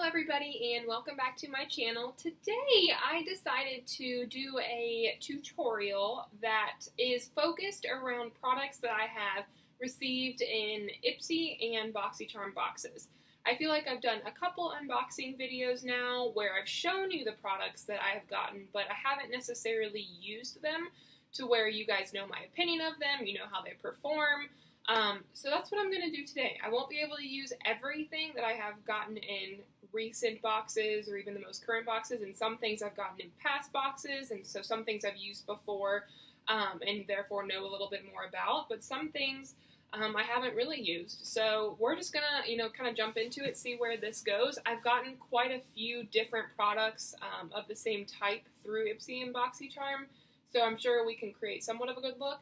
everybody, and welcome back to my channel. Today I decided to do a tutorial that is focused around products that I have received in Ipsy and BoxyCharm boxes. I feel like I've done a couple unboxing videos now where I've shown you the products that I have gotten, but I haven't necessarily used them to where you guys know my opinion of them, you know how they perform. So that's what I'm going to do today. I won't be able to use everything that I have gotten in recent boxes or even the most current boxes, and some things I've gotten in past boxes, and so some things I've used before and therefore know a little bit more about, but some things I haven't really used. So we're just going to, kind of jump into it, see where this goes. I've gotten quite a few different products of the same type through Ipsy and BoxyCharm, so I'm sure we can create somewhat of a good look.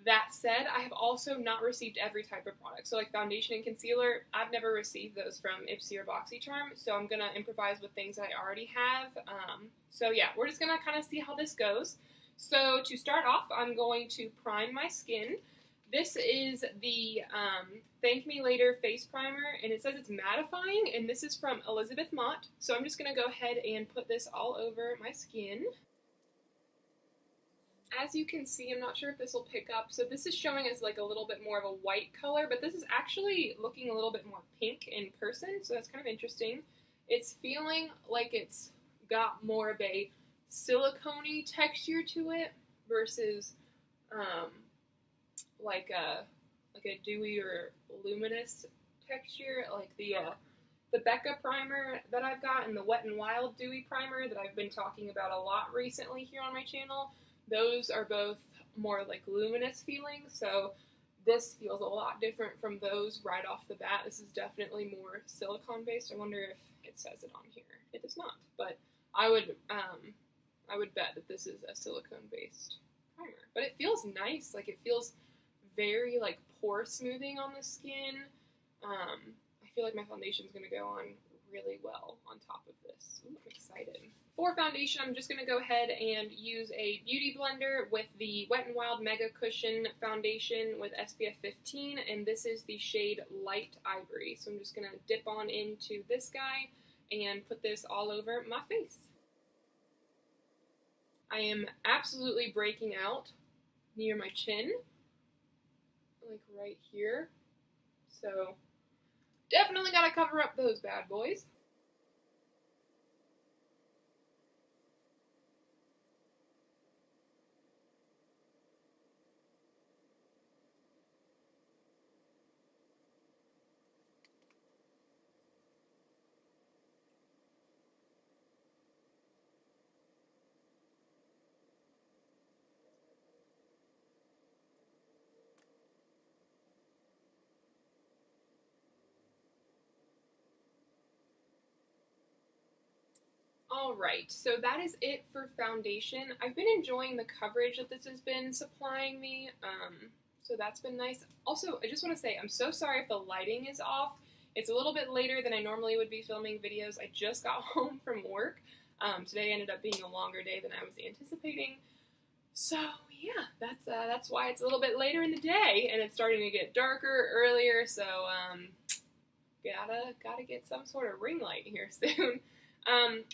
That said, I have also not received every type of product. So like foundation and concealer, I've never received those from Ipsy or BoxyCharm, so I'm going to improvise with things that I already have. So yeah, we're just going to kind of see how this goes. So to start off, I'm going to prime my skin. This is the Thank Me Later face primer, and it says it's mattifying, and this is from Elizabeth Mott. So I'm just going to go ahead and put this all over my skin. As you can see, I'm not sure if this will pick up, so this is showing as like a little bit more of a white color, but this is actually looking a little bit more pink in person, so that's kind of interesting. It's feeling like it's got more of a silicone-y texture to it versus like a dewy or luminous texture, like the Becca primer that I've got and the Wet n Wild Dewy primer that I've been talking about a lot recently here on my channel. Those are both more like luminous feeling, so this feels a lot different from those right off the bat. This is definitely more silicone based. I wonder if it says it on here. It does not, but I would bet that this is a silicone based primer. But it feels nice. Like it feels very like pore smoothing on the skin. I feel like my foundation is going to go on really well on top of this. Ooh, I'm excited. For foundation, I'm just going to go ahead and use a beauty blender with the Wet n Wild Mega Cushion Foundation with SPF 15, and this is the shade Light Ivory. So I'm just going to dip on into this guy and put this all over my face. I am absolutely breaking out near my chin, like right here. So definitely got to cover up those bad boys. Alright, so that is it for foundation. I've been enjoying the coverage that this has been supplying me, so that's been nice. Also, I just want to say, I'm so sorry if the lighting is off. It's a little bit later than I normally would be filming videos. I just got home from work. Today ended up being a longer day than I was anticipating. So yeah, that's why it's a little bit later in the day, and it's starting to get darker earlier, so gotta get some sort of ring light here soon.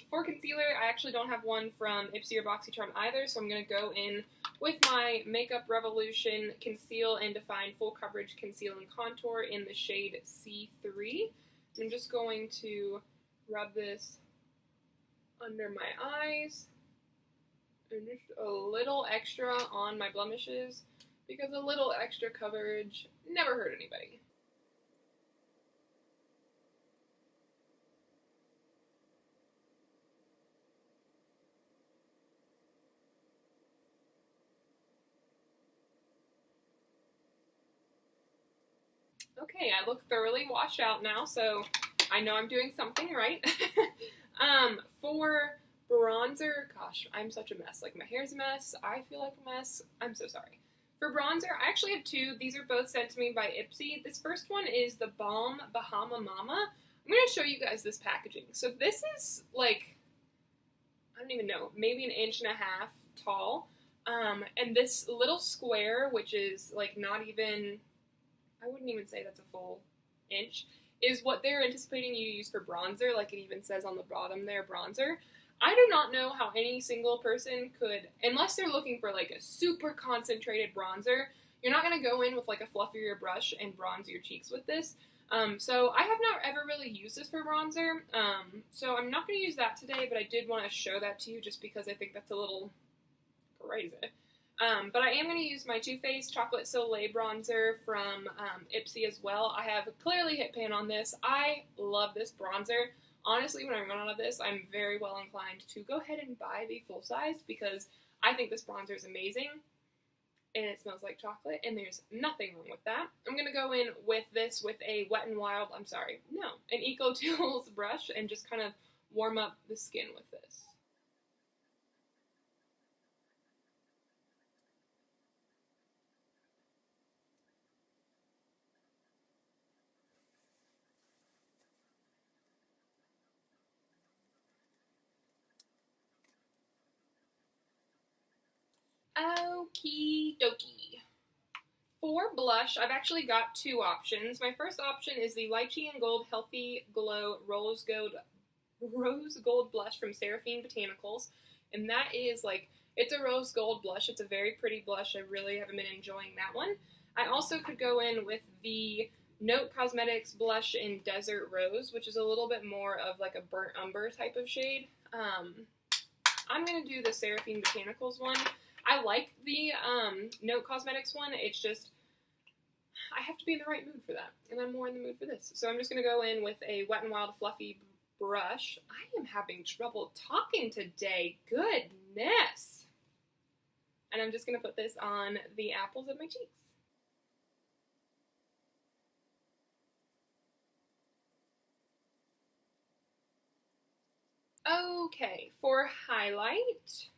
For concealer, I actually don't have one from Ipsy or BoxyCharm either, so I'm going to go in with my Makeup Revolution Conceal and Define Full Coverage Conceal and Contour in the shade C3. I'm just going to rub this under my eyes and just a little extra on my blemishes, because a little extra coverage never hurt anybody. Okay, I look thoroughly washed out now, so I know I'm doing something right. For bronzer, gosh, I'm such a mess. Like, my hair's a mess. I feel like a mess. I'm so sorry. For bronzer, I actually have two. These are both sent to me by Ipsy. This first one is the Balm Bahama Mama. I'm going to show you guys this packaging. So this is, like, I don't even know, maybe 1.5 inches tall. And this little square, which is, like, not even... I wouldn't even say that's a full inch. is what they're anticipating you to use for bronzer, like it even says on the bottom there, bronzer. I do not know how any single person could, unless they're looking for like a super concentrated bronzer, you're not going to go in with like a fluffier brush and bronze your cheeks with this. So I have not ever really used this for bronzer, so I'm not going to use that today, but I did want to show that to you just because I think that's a little crazy. But I am going to use my Too Faced Chocolate Soleil bronzer from Ipsy as well. I have clearly hit pan on this. I love this bronzer. Honestly, when I run out of this, I'm very well inclined to go ahead and buy the full size because I think this bronzer is amazing. And it smells like chocolate, and there's nothing wrong with that. I'm going to go in with this with a Wet n Wild, an Eco Tools brush and just kind of warm up the skin with this. Okie dokie. For blush, I've actually got two options. My first option is the Lychee and Gold Healthy Glow Rose Gold Blush from Seraphine Botanicals. And that is like, it's a rose gold blush. It's a very pretty blush. I really have been enjoying that one. I also could go in with the Note Cosmetics blush in Desert Rose, which is a little bit more of like a burnt umber type of shade. I'm going to do the Seraphine Botanicals one. I like the Note Cosmetics one. It's just, I have to be in the right mood for that. And I'm more in the mood for this. So I'm just going to go in with a Wet n Wild Fluffy brush. I am having trouble talking today. Goodness. And I'm just going to put this on the apples of my cheeks. Okay, for highlight,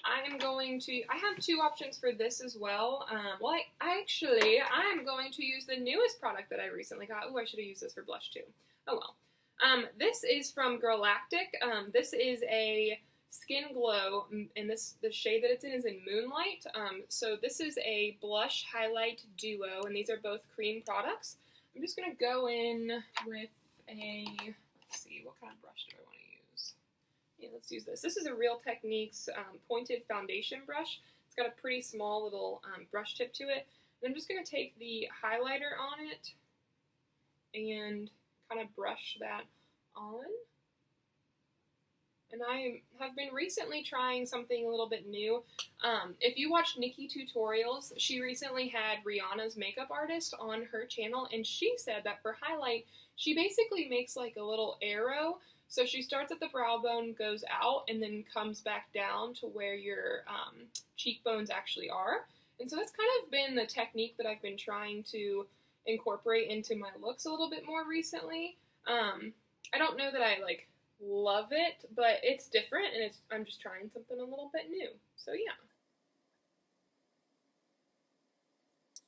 I have two options for this as well. I'm going to use the newest product that I recently got. Ooh, I should have used this for blush too. Oh well. This is from Girlactic. This is a Skin Glow, and the shade that it's in is in Moonlight. So this is a blush highlight duo, and these are both cream products. I'm just going to go in with let's see, what kind of brush do I want to use? Yeah, let's use this. This is a Real Techniques pointed foundation brush. It's got a pretty small little brush tip to it. And I'm just going to take the highlighter on it and kind of brush that on. And I have been recently trying something a little bit new. If you watched Nikki Tutorials, she recently had Rihanna's makeup artist on her channel, and she said that for highlight, she basically makes like a little arrow. So she starts at the brow bone, goes out, and then comes back down to where your cheekbones actually are. And so that's kind of been the technique that I've been trying to incorporate into my looks a little bit more recently. I don't know that I love it, but it's different, and I'm just trying something a little bit new. So yeah.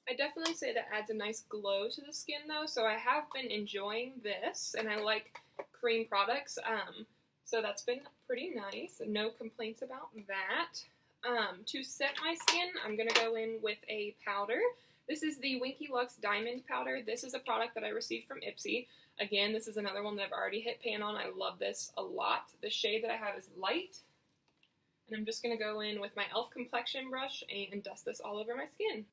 I definitely say that adds a nice glow to the skin though, so I have been enjoying this, and I like cream products, so that's been pretty nice. No complaints about that. To set my skin, I'm going to go in with a powder. This is the Winky Lux Diamond Powder. This is a product that I received from Ipsy. Again, this is another one that I've already hit pan on. I love this a lot. The shade that I have is light. And I'm just going to go in with my e.l.f. complexion brush and dust this all over my skin.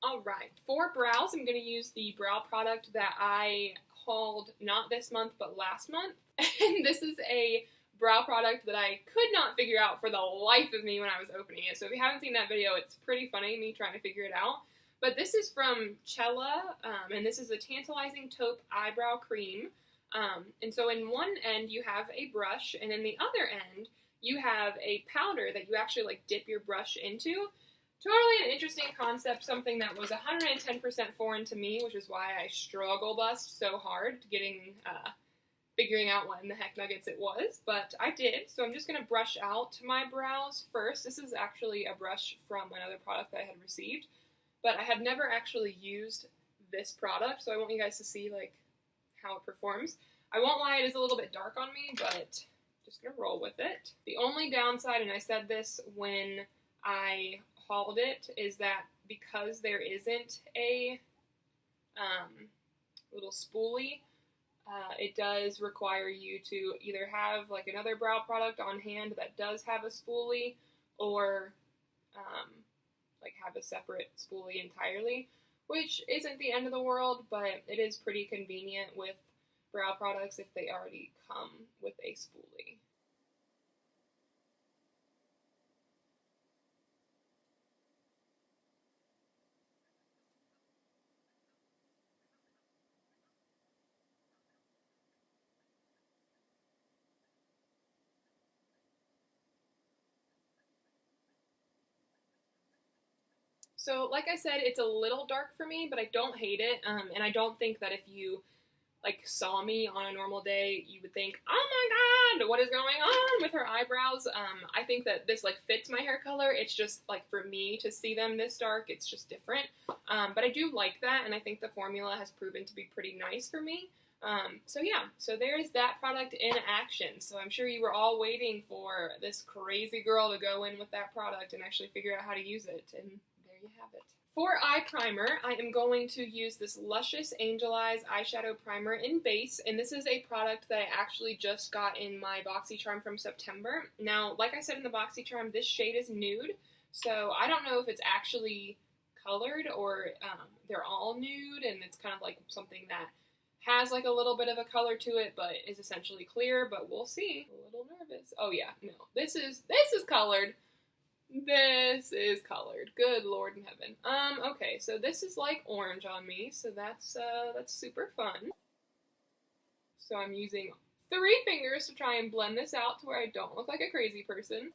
Alright, for brows, I'm going to use the brow product that I hauled not this month, but last month. And this is a brow product that I could not figure out for the life of me when I was opening it. So if you haven't seen that video, it's pretty funny, me trying to figure it out. But this is from Cella, and this is a Tantalising Taupe Eyebrow Cream. And so in one end, you have a brush, and in the other end, you have a powder that you actually dip your brush into. Totally an interesting concept, something that was 110% foreign to me, which is why I struggle bust so hard figuring out what in the heck nuggets it was, but I did. So I'm just going to brush out my brows first. This is actually a brush from another product that I had received, but I had never actually used this product, so I want you guys to see how it performs. I won't lie, it is a little bit dark on me, but just gonna roll with it. The only downside, and I said this when I hauled it, is that because there isn't a little spoolie, it does require you to either have like another brow product on hand that does have a spoolie, or like have a separate spoolie entirely, which isn't the end of the world, but it is pretty convenient with brow products if they already come with a spoolie. So, like I said, it's a little dark for me, but I don't hate it, and I don't think that if you like saw me on a normal day, you would think, "Oh my God, what is going on with her eyebrows?" I think that this like fits my hair color. It's just like for me to see them this dark, it's just different. But I do like that, and I think the formula has proven to be pretty nice for me. So yeah, so there's that product in action. So I'm sure you were all waiting for this crazy girl to go in with that product and actually figure out how to use it, and there you have it. For eye primer, I am going to use this Luscious Angel Eyes eyeshadow primer in base, and this is a product that I actually just got in my BoxyCharm from September. Now, like I said in the BoxyCharm, this shade is nude, so I don't know if it's actually colored or they're all nude, and it's kind of like something that has like a little bit of a color to it, but is essentially clear, but we'll see. A little nervous. Oh yeah, no, this is colored. This is colored. Good Lord in heaven. Okay, so this is like orange on me, so that's super fun. So I'm using 3 fingers to try and blend this out to where I don't look like a crazy person.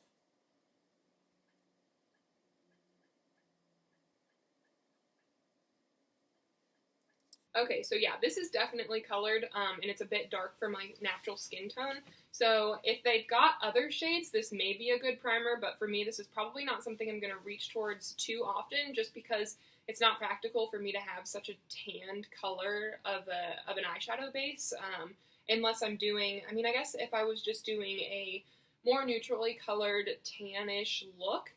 Okay, so yeah, this is definitely colored, and it's a bit dark for my natural skin tone. So if they've got other shades, this may be a good primer, but for me, this is probably not something I'm going to reach towards too often, just because it's not practical for me to have such a tanned color of an eyeshadow base, unless I'm doing, I mean, I guess if I was just doing a more neutrally colored tannish look,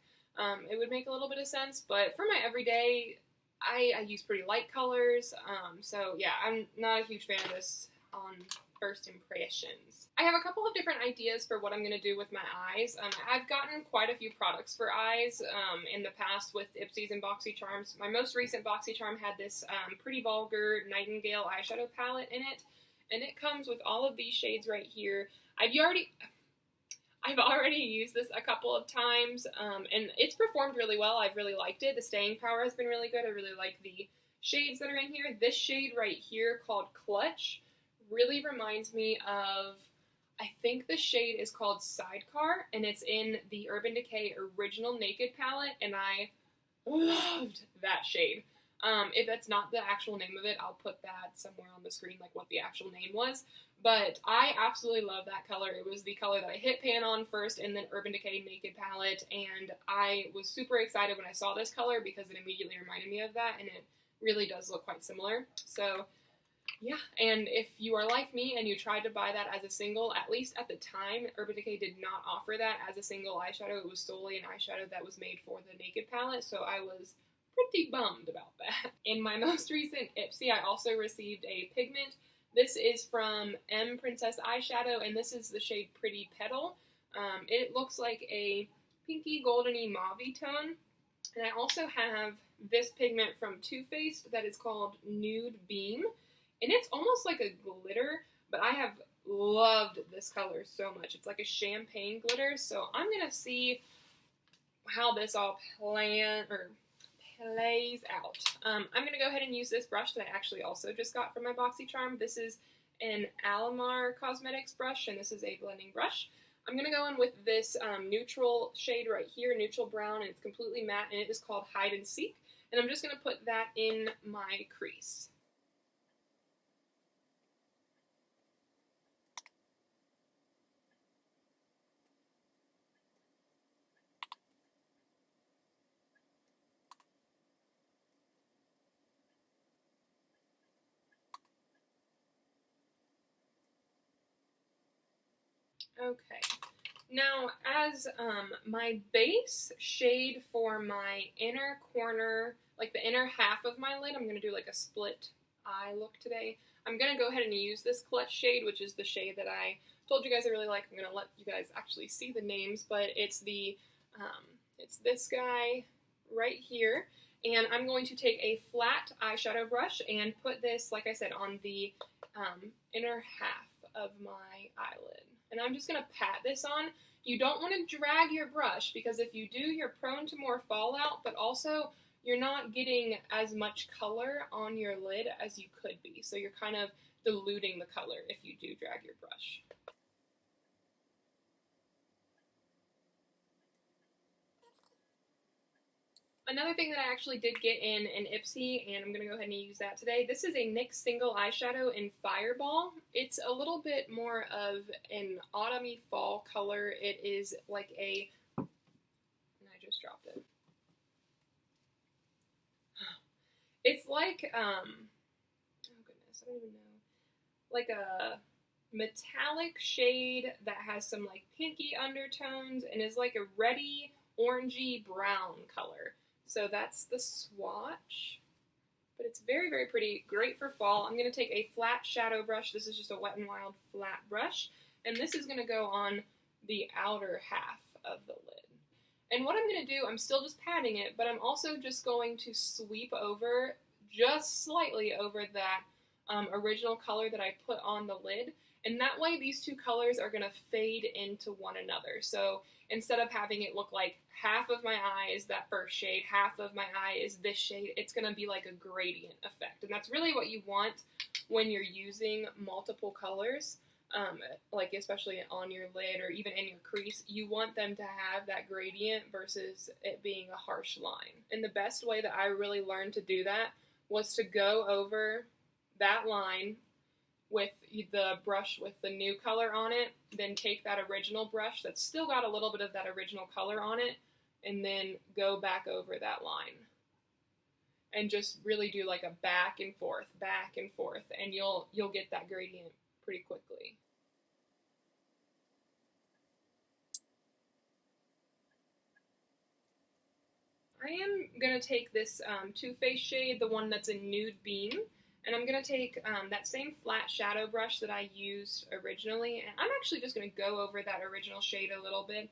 it would make a little bit of sense, but for my everyday, I use pretty light colors, so yeah, I'm not a huge fan of this on first impressions. I have a couple of different ideas for what I'm going to do with my eyes. I've gotten quite a few products for eyes in the past with Ipsy and BoxyCharms. My most recent BoxyCharm had this Pretty Vulgar Nightingale eyeshadow palette in it, and it comes with all of these shades right here. I've already used this a couple of times, and it's performed really well. I've really liked it. The staying power has been really good. I really like the shades that are in here. This shade right here called Clutch really reminds me of, I think the shade is called Sidecar, and it's in the Urban Decay Original Naked palette, and I loved that shade. If that's not the actual name of it, I'll put that somewhere on the screen, like what the actual name was. But I absolutely love that color. It was the color that I hit pan on first in the Urban Decay Naked palette, and I was super excited when I saw this color because it immediately reminded me of that, and it really does look quite similar. So yeah, and if you are like me and you tried to buy that as a single, at least at the time, Urban Decay did not offer that as a single eyeshadow. It was solely an eyeshadow that was made for the Naked palette, so I was pretty bummed about that. In my most recent Ipsy, I also received a pigment. This is from M Princess Eyeshadow, and this is the shade Pretty Petal. It looks like a pinky goldeny mauve tone. And I also have this pigment from Too Faced that is called Nude Beam. And it's almost like a glitter, but I have loved this color so much. It's like a champagne glitter, so I'm going to see how this all plays out. I'm going to go ahead and use this brush that I actually also just got from my BoxyCharm. This is an Alamar Cosmetics brush, and this is a blending brush. I'm going to go in with this neutral shade right here, neutral brown, and it's completely matte, and it is called Hide and Seek. And I'm just going to put that in my crease. Okay. Now, as my base shade for my inner corner, like the inner half of my lid, I'm going to do like a split eye look today. I'm going to go ahead and use this clutch shade, which is the shade that I told you guys I really like. I'm going to let you guys actually see the names, but it's it's this guy right here. And I'm going to take a flat eyeshadow brush and put this, like I said, on the inner half of my eyelid. And I'm just going to pat this on. You don't want to drag your brush, because if you do, you're prone to more fallout, but also you're not getting as much color on your lid as you could be. So you're kind of diluting the color if you do drag your brush. Another thing that I actually did get in an Ipsy, and I'm going to go ahead and use that today, this is a NYX single eyeshadow in Fireball. It's a little bit more of an autumny fall color. It is like a, and I just dropped it. It's like, oh goodness, I don't even know, like a metallic shade that has some like pinky undertones and is like a reddy, orangey brown color. So that's the swatch, but it's very, very pretty, great for fall. I'm going to take a flat shadow brush. This is just a Wet n Wild flat brush, and this is going to go on the outer half of the lid. And what I'm going to do, I'm still just patting it, but I'm also just going to sweep over, just slightly over that original color that I put on the lid. And that way these two colors are going to fade into one another. So instead of having it look like half of my eye is that first shade, half of my eye is this shade, it's going to be like a gradient effect. And that's really what you want when you're using multiple colors, like especially on your lid or even in your crease. You want them to have that gradient versus it being a harsh line. And the best way that I really learned to do that was to go over that line with the brush with the new color on it, then take that original brush that's still got a little bit of that original color on it, and then go back over that line. And just really do like a back and forth, and you'll get that gradient pretty quickly. I am going to take this Too Faced shade, the one that's in Nude Beam, and I'm going to take that same flat shadow brush that I used originally, and I'm actually just going to go over that original shade a little bit,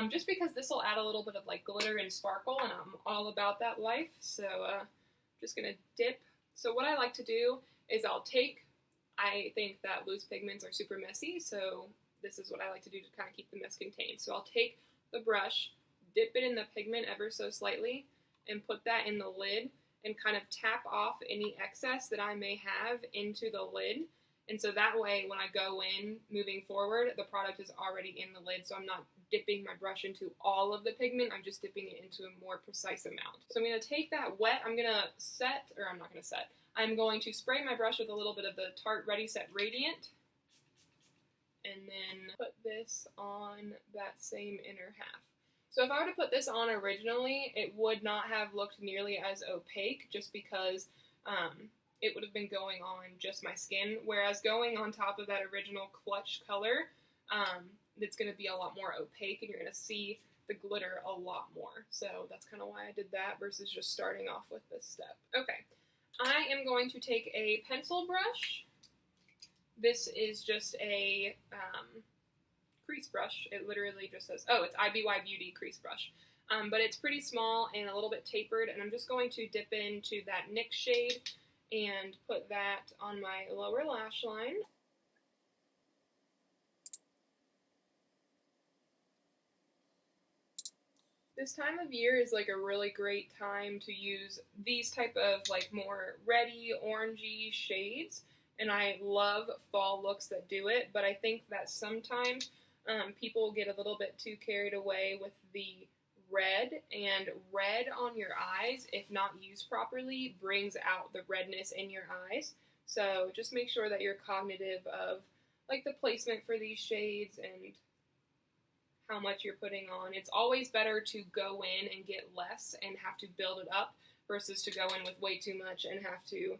just because this will add a little bit of like glitter and sparkle, and I'm all about that life, so just going to dip. So what I like to do is I think that loose pigments are super messy, so this is what I like to do to kind of keep the mess contained. So I'll take the brush, dip it in the pigment ever so slightly, and put that in the lid, and kind of tap off any excess that I may have into the lid. And so that way, when I go in moving forward, the product is already in the lid, so I'm not dipping my brush into all of the pigment, I'm just dipping it into a more precise amount. So I'm going to take that wet, I'm going to I'm going to spray my brush with a little bit of the Tarte Ready Set Radiant, and then put this on that same inner half. So if I were to put this on originally, it would not have looked nearly as opaque, just because it would have been going on just my skin, whereas going on top of that original clutch color, it's going to be a lot more opaque, and you're going to see the glitter a lot more. So that's kind of why I did that versus just starting off with this step. Okay, I am going to take a pencil brush. This is just a crease brush. It literally just says, oh, it's IBY Beauty crease brush. But it's pretty small and a little bit tapered, and I'm just going to dip into that NYX shade and put that on my lower lash line. This time of year is like a really great time to use these type of like more reddy, orangey shades, and I love fall looks that do it, but I think that sometimes people get a little bit too carried away with the red, and red on your eyes, if not used properly, brings out the redness in your eyes. So just make sure that you're cognitive of like the placement for these shades and how much you're putting on. It's always better to go in and get less and have to build it up versus to go in with way too much and have to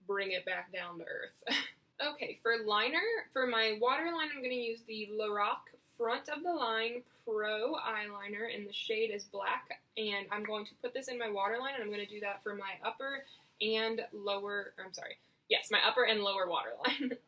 bring it back down to earth. Okay, for liner, for my waterline, I'm going to use the Lorac Front of the Line Pro eyeliner, and the shade is black, and I'm going to put this in my waterline, and I'm going to do that for my upper and lower, or I'm sorry, yes, my upper and lower waterline.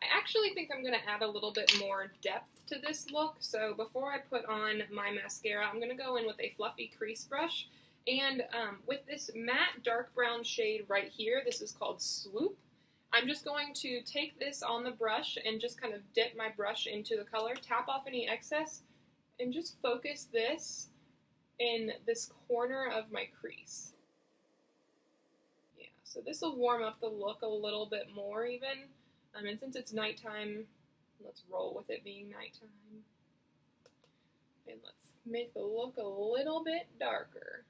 I actually think I'm going to add a little bit more depth to this look, so before I put on my mascara, I'm going to go in with a fluffy crease brush, and with this matte dark brown shade right here, this is called Swoop, I'm just going to take this on the brush and just kind of dip my brush into the color, tap off any excess, and just focus this in this corner of my crease. Yeah, so this will warm up the look a little bit more even. And since it's nighttime, let's roll with it being nighttime. And let's make the look a little bit darker.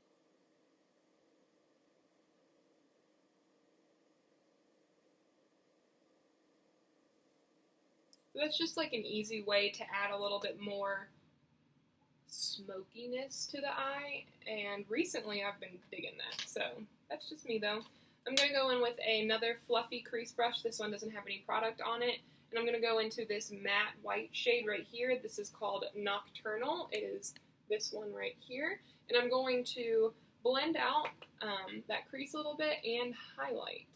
So that's just like an easy way to add a little bit more smokiness to the eye, and recently I've been digging that, so that's just me though. I'm going to go in with another fluffy crease brush. This one doesn't have any product on it. And I'm going to go into this matte white shade right here. This is called Nocturnal. It is this one right here. And I'm going to blend out that crease a little bit and highlight.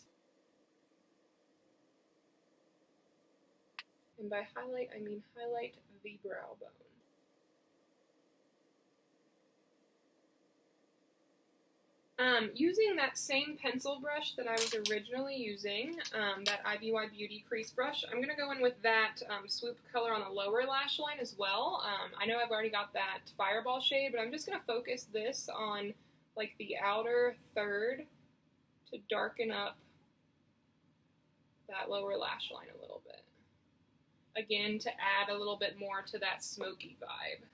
And by highlight, I mean highlight the brow bone. Using that same pencil brush that I was originally using, that IBY Beauty crease brush, I'm going to go in with that Swoop color on the lower lash line as well. I know I've already got that Fireball shade, but I'm just going to focus this on like the outer third to darken up that lower lash line a little bit. Again, to add a little bit more to that smoky vibe.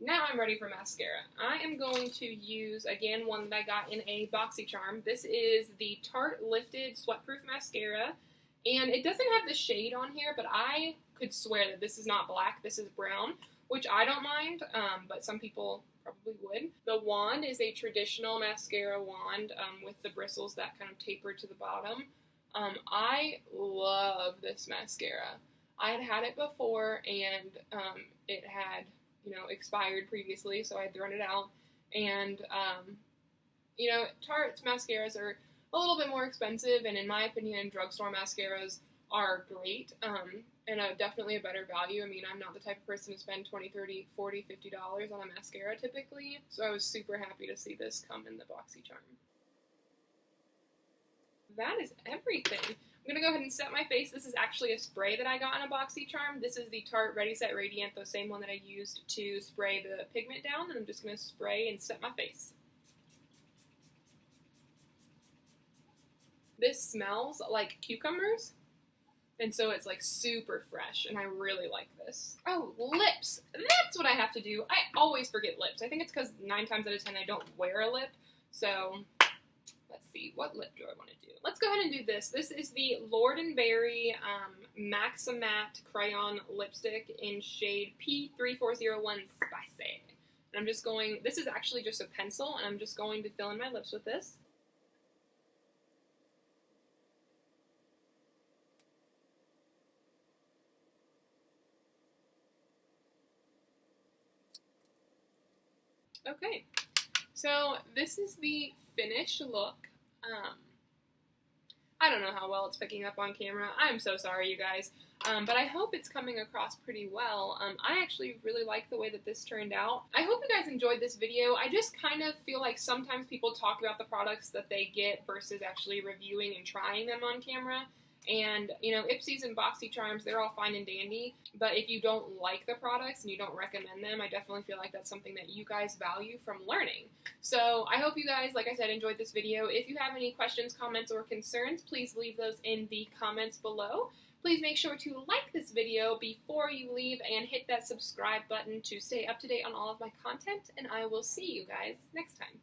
Now I'm ready for mascara. I am going to use, again, one that I got in a BoxyCharm. This is the Tarte Lifted Sweatproof Mascara, and it doesn't have the shade on here, but I could swear that this is not black, this is brown, which I don't mind, but some people probably would. The wand is a traditional mascara wand with the bristles that kind of taper to the bottom. I love this mascara. I had had it before, and it had expired previously, so I had thrown it out. And, Tarte's mascaras are a little bit more expensive, and in my opinion, drugstore mascaras are great, and definitely a better value. I mean, I'm not the type of person to spend $20, $30, $40, $50 on a mascara typically, so I was super happy to see this come in the BoxyCharm. That is everything. I'm going to go ahead and set my face. This is actually a spray that I got in a BoxyCharm. This is the Tarte Ready Set Radiant, the same one that I used to spray the pigment down, and I'm just going to spray and set my face. This smells like cucumbers, and so it's like super fresh, and I really like this. Oh, lips! That's what I have to do. I always forget lips. I think it's because 9 times out of 10 I don't wear a lip, so let's see, what lip do I want to do? Let's go ahead and do this. This is the Lord & Berry Maximatte Crayon Lipstick in shade P3401 Spicy. And I'm just going, this is actually just a pencil, and I'm just going to fill in my lips with this. Okay, so this is the finished look. I don't know how well it's picking up on camera. I'm so sorry, you guys. But I hope it's coming across pretty well. I actually really like the way that this turned out. I hope you guys enjoyed this video. I just kind of feel like sometimes people talk about the products that they get versus actually reviewing and trying them on camera. And, Ipsys and BoxyCharms, they're all fine and dandy, but if you don't like the products and you don't recommend them, I definitely feel like that's something that you guys value from learning. So I hope you guys, like I said, enjoyed this video. If you have any questions, comments, or concerns, please leave those in the comments below. Please make sure to like this video before you leave and hit that subscribe button to stay up to date on all of my content, and I will see you guys next time.